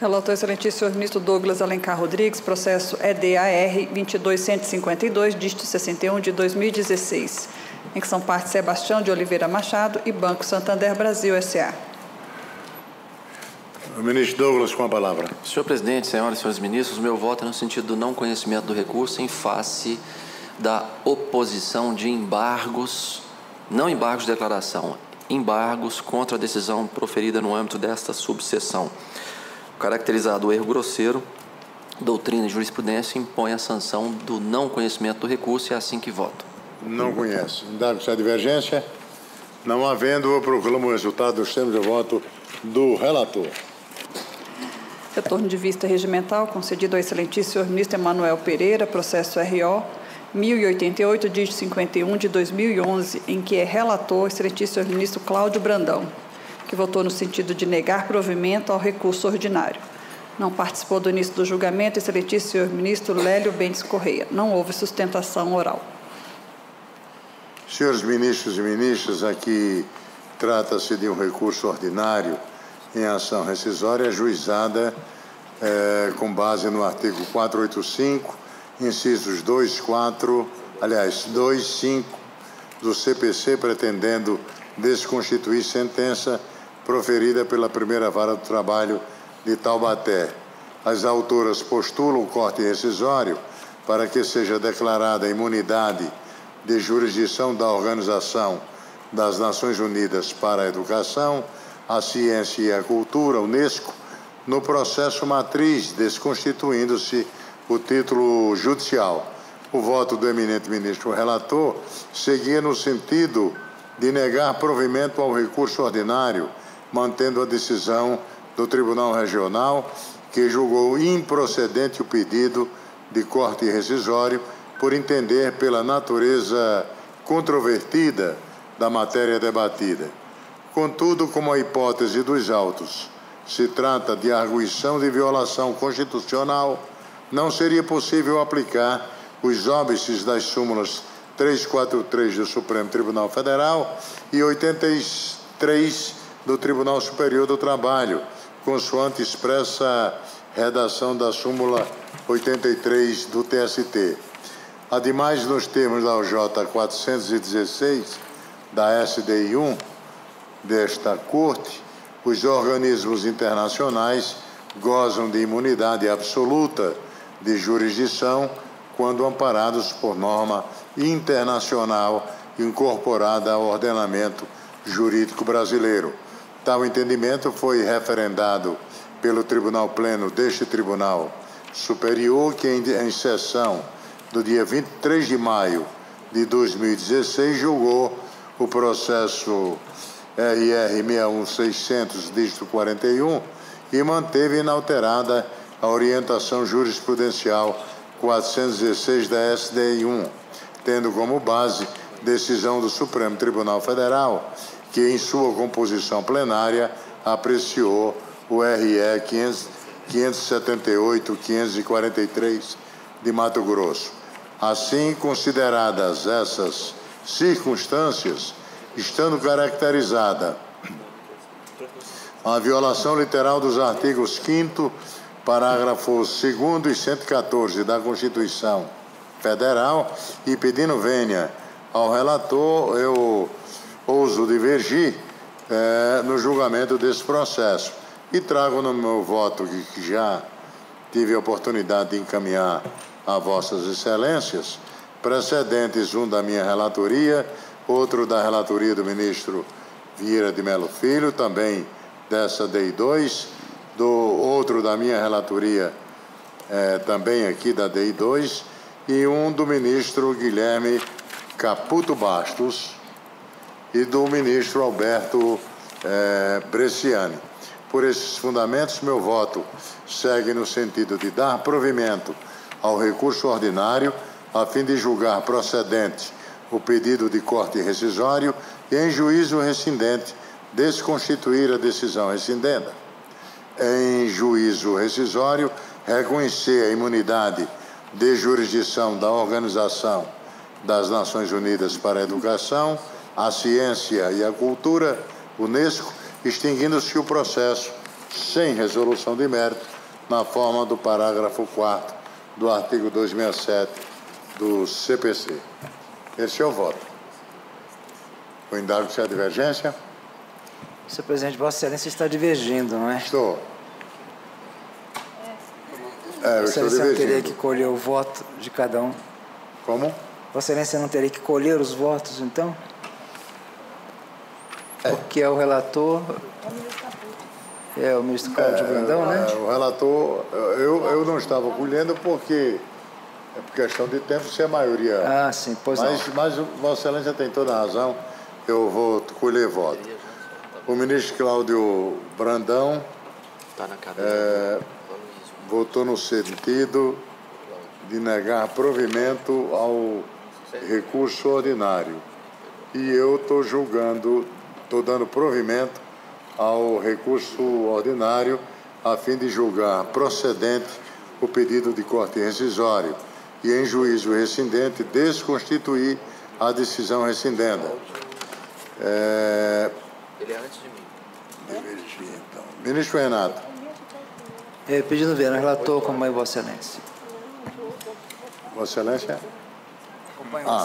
Relator excelentíssimo senhor ministro Douglas Alencar Rodrigues, processo EDAR 22152, dígito 61 de 2016, em que são partes Sebastião de Oliveira Machado e Banco Santander Brasil S.A. O ministro Douglas com a palavra. Senhor presidente, senhoras e senhores ministros, o meu voto é no sentido do não conhecimento do recurso em face da oposição de embargos, não embargos de declaração, embargos contra a decisão proferida no âmbito desta subseção. Caracterizado o erro grosseiro, doutrina e jurisprudência impõe a sanção do não conhecimento do recurso e é assim que voto. Não conhece. Indago sem divergência. Não havendo, eu proclamo o resultado dos termos de voto do relator. Retorno de vista regimental concedido ao excelentíssimo senhor ministro Emanuel Pereira, processo RO 1088, dígito 51 de 2011, em que é relator o excelentíssimo senhor ministro Cláudio Brandão, que votou no sentido de negar provimento ao recurso ordinário. Não participou do início do julgamento o excelentíssimo senhor ministro Lélio Bentes Correia. Não houve sustentação oral. Senhores ministros e ministras, aqui trata-se de um recurso ordinário em ação rescisória ajuizada com base no artigo 485, incisos 2, 5 do CPC, pretendendo desconstituir sentença proferida pela primeira vara do trabalho de Taubaté. As autoras postulam o corte rescisório para que seja declarada a imunidade de jurisdição da Organização das Nações Unidas para a Educação, a Ciência e a Cultura, Unesco, no processo matriz, desconstituindo-se o título judicial. O voto do eminente ministro relator seguia no sentido de negar provimento ao recurso ordinário mantendo a decisão do Tribunal Regional, que julgou improcedente o pedido de corte rescisório por entender pela natureza controvertida da matéria debatida. Contudo, como a hipótese dos autos se trata de arguição de violação constitucional, não seria possível aplicar os óbices das súmulas 343 do Supremo Tribunal Federal e 83 do Tribunal Superior do Trabalho, consoante expressa redação da súmula 83 do TST. Ademais, nos termos da OJ 416 da SDI 1 desta Corte, os organismos internacionais gozam de imunidade absoluta de jurisdição quando amparados por norma internacional incorporada ao ordenamento jurídico brasileiro. Tal entendimento foi referendado pelo Tribunal Pleno deste Tribunal Superior, que em sessão do dia 23 de maio de 2016 julgou o processo RR 61600, dígito 41, e manteve inalterada a orientação jurisprudencial 416 da SDI 1, tendo como base decisão do Supremo Tribunal Federal, que em sua composição plenária apreciou o RE 578-543 de Mato Grosso. Assim, consideradas essas circunstâncias, estando caracterizada a violação literal dos artigos 5º, parágrafos 2º e 114 da Constituição Federal, e pedindo vênia ao relator, eu ouso divergir no julgamento desse processo e trago no meu voto, que já tive a oportunidade de encaminhar a vossas excelências, precedentes, um da minha relatoria, outro da relatoria do ministro Vieira de Mello Filho, também dessa DI 2, outro da minha relatoria, também aqui da DI 2, e um do ministro Guilherme Caputo Bastos e do ministro Alberto Bresciani. Por esses fundamentos, meu voto segue no sentido de dar provimento ao recurso ordinário, a fim de julgar procedente o pedido de corte rescisório e, em juízo rescindente, desconstituir a decisão rescindenda. Em juízo rescisório, reconhecer a imunidade de jurisdição da Organização das Nações Unidas para a Educação, a Ciência e a Cultura, UNESCO, extinguindo-se o processo sem resolução de mérito, na forma do parágrafo 4º do artigo 267 do CPC. Esse é o voto. O indago se há divergência? Senhor presidente, Vossa Excelência está divergindo, não é? Estou. Eu estou divergindo. Vossa Excelência não teria que colher o voto de cada um? Como? Vossa Excelência não teria que colher os votos, então? Porque é o relator... É o ministro Cláudio Brandão, né? O relator, eu não estava colhendo porque, por questão de tempo, se a maioria... Ah, sim, pois não. Mas Vossa Excelência tem toda a razão, eu vou colher voto. O ministro Cláudio Brandão votou no sentido de negar provimento ao recurso ordinário. E eu estou julgando, estou dando provimento ao recurso ordinário, a fim de julgar procedente o pedido de corte rescisório e, em juízo rescindente, desconstituir a decisão rescindenda. Ele é antes de mim. Então. Ministro Renato. Pedindo vênia, relator, como é Vossa Excelência? Vossa Excelência?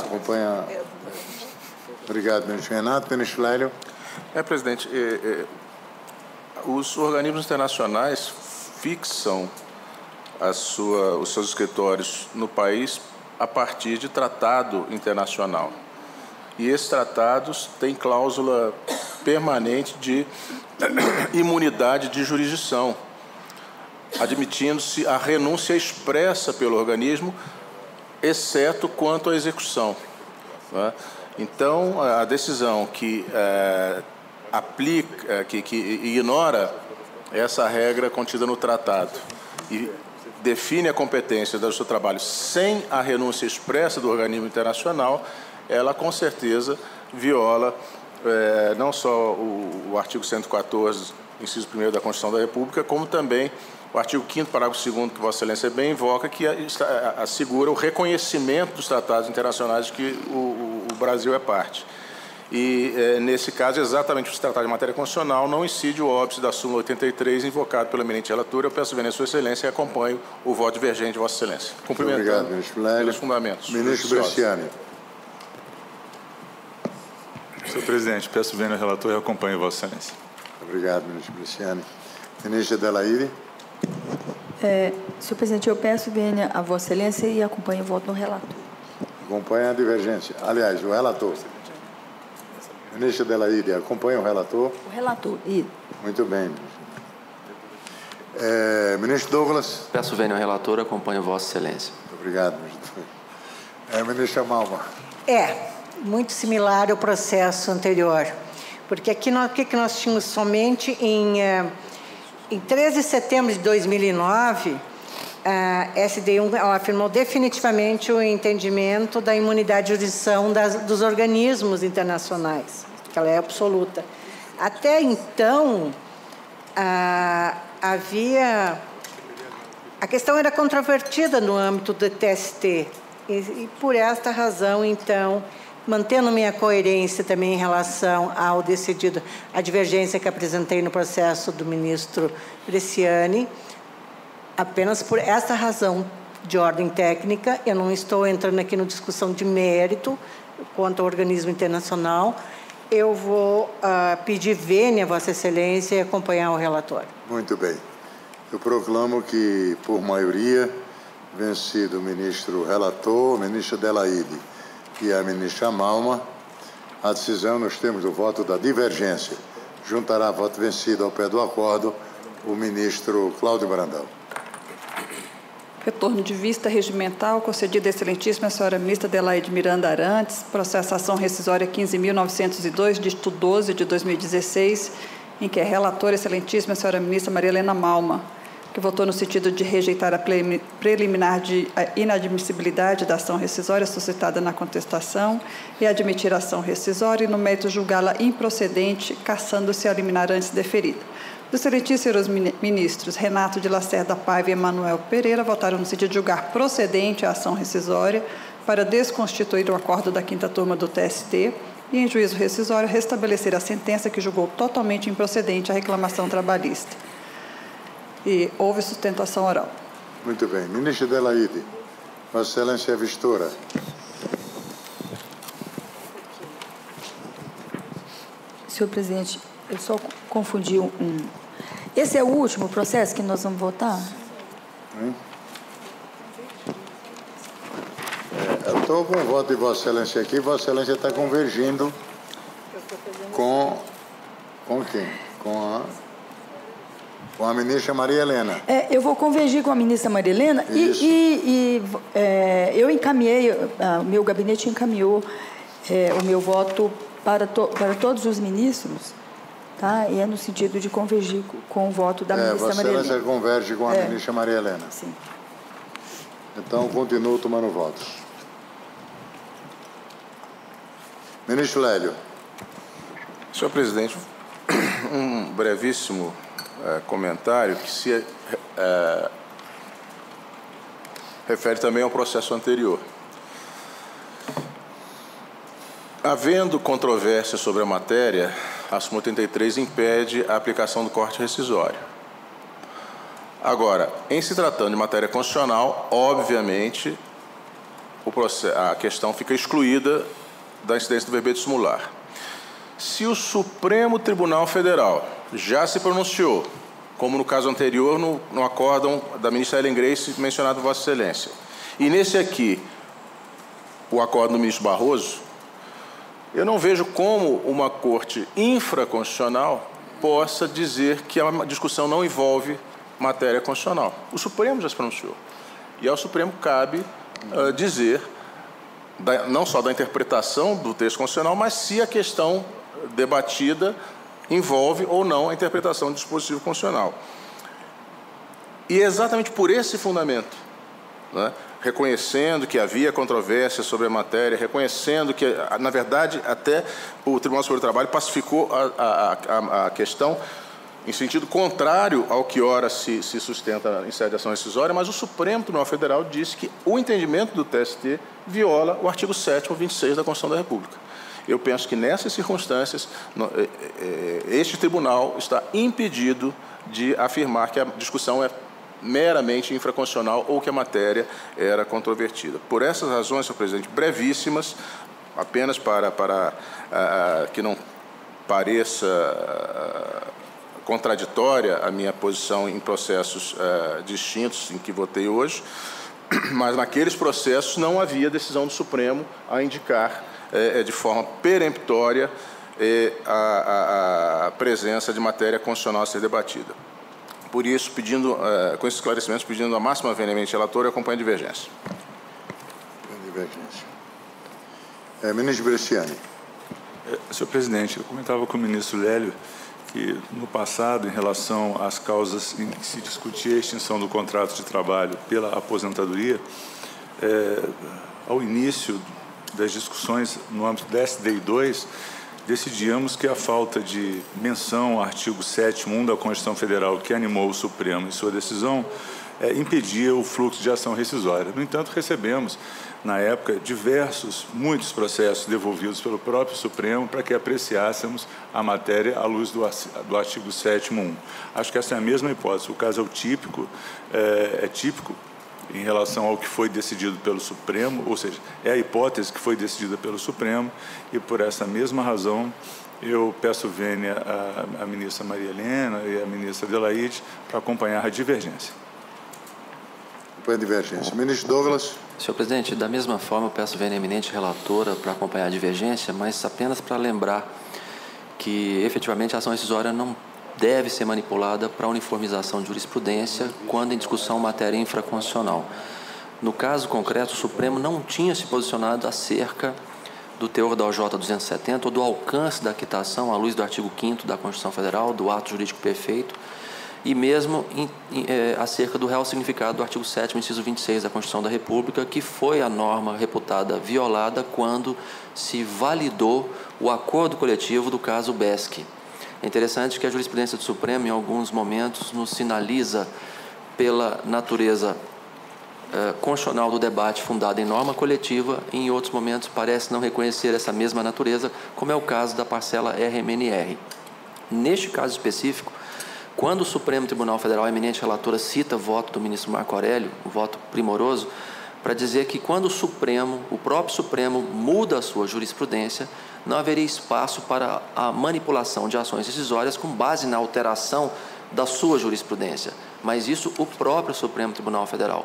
Acompanha. Obrigado, ministro Renato. Ministro Lélio. Presidente, os organismos internacionais fixam os seus escritórios no país a partir de tratado internacional. E esses tratados têm cláusula permanente de imunidade de jurisdição, admitindo-se a renúncia expressa pelo organismo, exceto quanto à execução. Então, a decisão que aplica, que ignora essa regra contida no tratado e define a competência do seu trabalho sem a renúncia expressa do organismo internacional, ela com certeza viola não só o artigo 114, inciso 1º da Constituição da República, como também o artigo 5º, parágrafo 2º, que Vossa Excelência bem invoca, que assegura o reconhecimento dos tratados internacionais de que o Brasil é parte. E, nesse caso, exatamente o tratado de matéria constitucional não incide o óbice da súmula 83, invocado pelo eminente relator. Eu peço bem a Sua Excelência e acompanho o voto divergente de Vossa Excelência. Cumprimentando. Obrigado, ministro Lélio. Pelos fundamentos. Ministro Bresciani. Senhor presidente, peço bem ao relator e acompanho Vossa Excelência. Obrigado, ministro Bresciani. Ministra Adelaide. Senhor presidente, eu peço vênia a Vossa Excelência e acompanho o voto no relator. Acompanha a divergência. Aliás, o relator. Ministra Adelaide, acompanha o relator? O relator, isso. Muito bem. Ministro Douglas. Peço vênia ao relator e acompanho Vossa Excelência. Muito obrigado, ministro. Ministra Malma. Muito similar ao processo anterior. Porque aqui nós tínhamos somente em 13 de setembro de 2009, a SDI afirmou definitivamente o entendimento da imunidade de jurisdição dos organismos internacionais, que ela é absoluta. Até então, a questão era controvertida no âmbito do TST, e por esta razão, então, mantendo minha coerência também em relação ao decidido, a divergência que apresentei no processo do ministro Bresciani, apenas por essa razão de ordem técnica, eu não estou entrando aqui na discussão de mérito quanto ao organismo internacional, eu vou pedir vênia a Vossa Excelência e acompanhar o relator. Muito bem. Eu proclamo que, por maioria, vencido o ministro relator, a ministra Adelaide e a ministra Malma, a decisão nos termos do voto da divergência. Juntará voto vencido ao pé do acordo o ministro Cláudio Brandão. Retorno de vista regimental concedido à excelentíssima senhora ministra Adelaide Miranda Arantes, processo ação rescisória 15.902, dígito 12 de 2016, em que é relatora a excelentíssima senhora ministra Maria Helena Malma, que votou no sentido de rejeitar a preliminar de inadmissibilidade da ação rescisória suscitada na contestação e admitir a ação rescisória e, no mérito, julgá-la improcedente, cassando-se a liminar antes deferida. Os excelentíssimos ministros Renato de Lacerda Paiva e Emanuel Pereira votaram no sentido de julgar procedente a ação rescisória para desconstituir o acordo da 5ª turma do TST e, em juízo rescisório, restabelecer a sentença que julgou totalmente improcedente a reclamação trabalhista. E houve sustentação oral. Muito bem. Ministra Adelaide, Vossa Excelência é vistora. Senhor presidente, eu só confundi Esse é o último processo que nós vamos votar? Eu estou com o voto de Vossa Excelência aqui. Vossa Excelência está convergindo com quem? Com a ministra Maria Helena. Eu vou convergir com a ministra Maria Helena e eu encaminhei, o meu gabinete encaminhou o meu voto para todos os ministros, tá? E é no sentido de convergir com o voto da ministra Vossa Maria Helena. Excelência converge com a ministra Maria Helena. Sim. Então, continuo tomando votos. Ministro Lélio. Senhor presidente, um brevíssimo comentário que se refere também ao processo anterior. Havendo controvérsia sobre a matéria, a súmula 83 impede a aplicação do corte rescisório. Agora, em se tratando de matéria constitucional, obviamente, a questão fica excluída da incidência do verbete sumular. Se o Supremo Tribunal Federal já se pronunciou, como no caso anterior, no acórdão da ministra Ellen Grace, mencionado por Vossa Excelência, e nesse aqui, o acórdão do ministro Barroso, eu não vejo como uma corte infraconstitucional possa dizer que a discussão não envolve matéria constitucional. O Supremo já se pronunciou. E ao Supremo cabe dizer, não só da interpretação do texto constitucional, mas se a questão debatida envolve ou não a interpretação do dispositivo constitucional. E é exatamente por esse fundamento, né, reconhecendo que havia controvérsia sobre a matéria, reconhecendo que, na verdade, até o Tribunal Superior do Trabalho pacificou a questão em sentido contrário ao que ora se sustenta em sede de ação rescisória, mas o Supremo Tribunal Federal disse que o entendimento do TST viola o artigo 7º, 26 da Constituição da República. Eu penso que, nessas circunstâncias, este tribunal está impedido de afirmar que a discussão é meramente infraconstitucional ou que a matéria era controvertida. Por essas razões, senhor presidente, brevíssimas, apenas para que não pareça contraditória a minha posição em processos distintos em que votei hoje, mas naqueles processos não havia decisão do Supremo a indicar de forma peremptória a presença de matéria constitucional a ser debatida. Por isso, com esses esclarecimentos, pedindo a máxima veemente relatora, eu acompanho a divergência. Ministro Bresciani. Senhor presidente, eu comentava com o ministro Lélio que, no passado, em relação às causas em que se discutia a extinção do contrato de trabalho pela aposentadoria, ao início das discussões no âmbito da SDI 2, decidíamos que a falta de menção ao artigo 7º da Constituição Federal, que animou o Supremo em sua decisão, impedia o fluxo de ação rescisória. No entanto, recebemos, na época, muitos processos devolvidos pelo próprio Supremo para que apreciássemos a matéria à luz do artigo 7º. Acho que essa é a mesma hipótese. O caso é típico em relação ao que foi decidido pelo Supremo, ou seja, é a hipótese que foi decidida pelo Supremo, e por essa mesma razão eu peço vênia à ministra Maria Helena e à ministra Adelaide para acompanhar a divergência. Acompanha a divergência. Ministro Douglas. Senhor presidente, da mesma forma eu peço vênia à eminente relatora para acompanhar a divergência, mas apenas para lembrar que efetivamente a ação rescisória não deve ser manipulada para uniformização de jurisprudência quando em discussão matéria infraconstitucional. No caso concreto, o Supremo não tinha se posicionado acerca do teor da OJ 270 ou do alcance da quitação à luz do artigo 5º da Constituição Federal, do ato jurídico perfeito, e mesmo acerca do real significado do artigo 7º, inciso 26 da Constituição da República, que foi a norma reputada violada quando se validou o acordo coletivo do caso BESC. É interessante que a jurisprudência do Supremo, em alguns momentos, nos sinaliza pela natureza constitucional do debate fundado em norma coletiva, e em outros momentos parece não reconhecer essa mesma natureza, como é o caso da parcela RMNR. Neste caso específico, quando o Supremo Tribunal Federal, a eminente relatora, cita voto do ministro Marco Aurélio, um voto primoroso, para dizer que quando o próprio Supremo muda a sua jurisprudência, não haveria espaço para a manipulação de ações rescisórias com base na alteração da sua jurisprudência, mas isso o próprio Supremo Tribunal Federal.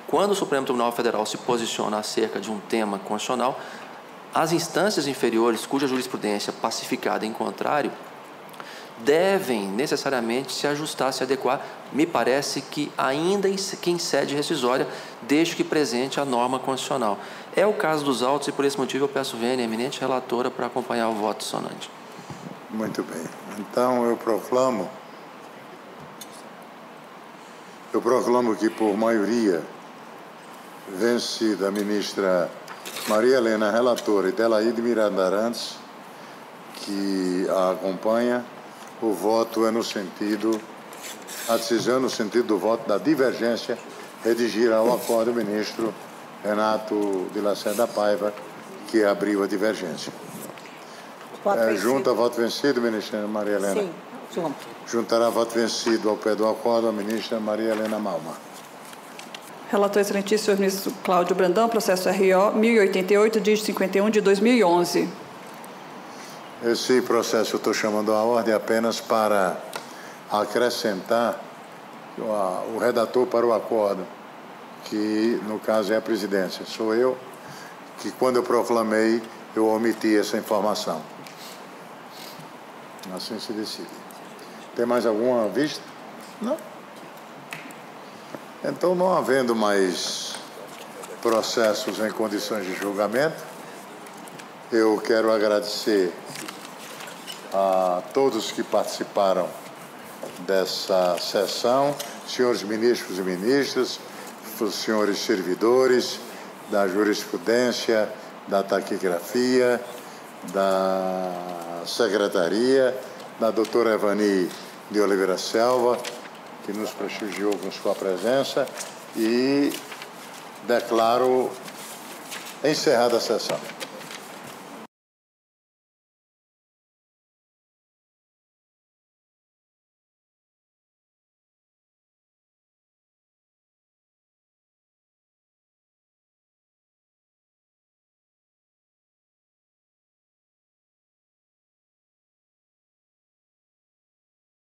Quando o Supremo Tribunal Federal se posiciona acerca de um tema constitucional, as instâncias inferiores, cuja jurisprudência pacificada em contrário, devem necessariamente se ajustar, se adequar, me parece que ainda que em sede rescisória, desde que presente a norma constitucional. É o caso dos autos e, por esse motivo, eu peço vênia à eminente relatora para acompanhar o voto sonante. Muito bem. Então, eu proclamo que, por maioria, vencida a ministra Maria Helena, relatora, e Adelaide Miranda Arantes, que a acompanha, o voto é no sentido, a decisão no sentido do voto da divergência, redigir ao acordo do ministro Renato de Lacerda Paiva, que abriu a divergência. Junta voto vencido, ministra Maria Helena? Sim, junto. Juntará voto vencido ao pé do acordo a ministra Maria Helena Malma. Relator excelentíssimo, senhor ministro Cláudio Brandão, processo RO 1088, dígito 51 de 2011. Esse processo eu estou chamando à ordem apenas para acrescentar o redator para o acordo, que no caso é a presidência. Sou eu que, quando eu proclamei, eu omiti essa informação. Assim se decide. Tem mais alguma vista? Não. Então, não havendo mais processos em condições de julgamento, eu quero agradecer a todos que participaram dessa sessão, senhores ministros e ministras, senhores servidores da jurisprudência, da taquigrafia, da secretaria, da doutora Evani de Oliveira Selva, que nos prestigiou com sua presença, e declaro encerrada a sessão.